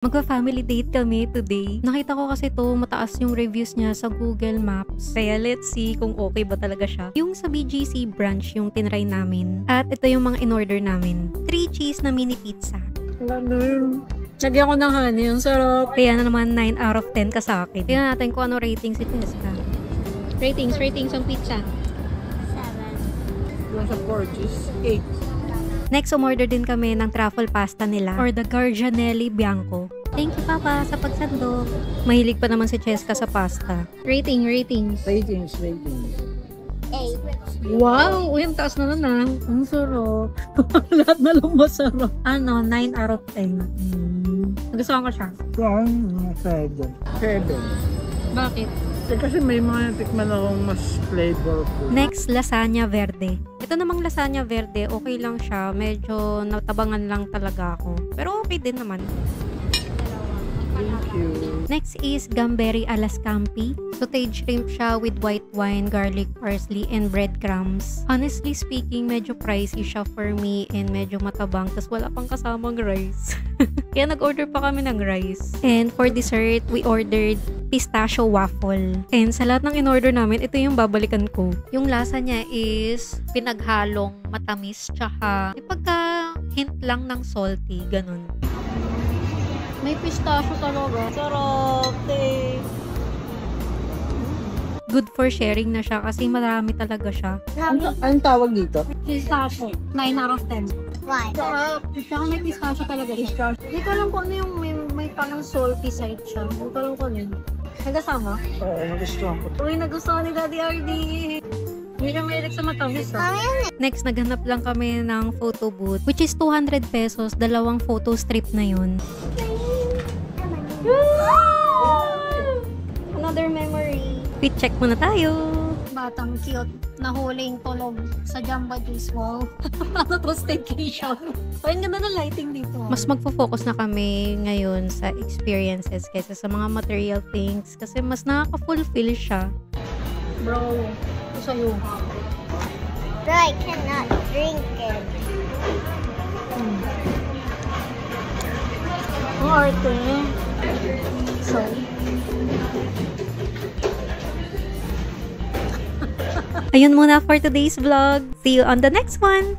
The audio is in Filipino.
Magpa-family date kami today. Nakita ko kasi to mataas yung reviews niya sa Google Maps. Kaya let's see kung okay ba talaga siya. Yung sa BGC branch yung tinry namin. At ito yung mga in-order namin. 3 cheese na mini pizza. Lagyan ko ng honey. Yung sarap. Kaya na naman 9 out of 10 ka sa akin. Tingnan natin kung ano rating si Jessica. Ratings ang pizza. 7. Yung sa gorgeous. 8. Next, umorder din kami ng truffle pasta nila or the Gargianelli Bianco. Thank you, Papa, sa pagsandok. Mahilig pa naman si Cheska sa pasta. Ratings. 8. Wow! Uy, ang taas na nun ah. Ang sarap. Lahat na lang masarap. 9 out of 10. Nagustuhan ko siya. 7. Bakit? Kasi may mga tikman akong mas flavorful. Next, lasagna verde. Ito namang lasagna verde, okay lang siya. Medyo natabangan lang talaga ako. Pero okay din naman. Thank you. Next is Gamberi alla Scampi. Sauteed shrimp siya with white wine, garlic, parsley, and breadcrumbs. Honestly speaking, medyo pricey siya for me and medyo matabang. Tapos wala pang kasamang rice. Kaya nag-order pa kami ng rice. And for dessert, we ordered pistachio waffle. And sa lahat ng in-order namin, ito yung babalikan ko. Yung lasa niya is pinaghalong matamis tsaka ipagka-hint lang ng salty, ganun. May pistachio talaga. Sarap. Good for sharing na siya kasi marami talaga siya. Anong tawag dito? Pistachio. 9 out of 10. Why? Sarap. Siya may pistachio talaga. Hindi ko alam kung ano yung may parang salty side siya. Hindi ko alam kung ano yun. Nagasama? Oo, nagustuhan ko. Uy, nagustuhan ni Daddy RD. Hindi siya mahilig sa matamis ah. Next, naghanap lang kami ng photo booth which is 200 pesos. Dalawang photo strip na yun. Another memory. Quick check muna tayo. Batang cute na huling tulog sa Jamba Juice Mall. Ano to, staycation? Ay, ang ganda ng lighting dito. Mas magfo-focus na kami ngayon sa experiences kaysa sa mga material things kasi mas nakaka-fulfill siya. Bro, ito sa'yo. But I cannot drink it. Ang arte. So, Ayun muna for today's vlog. See you on the next one!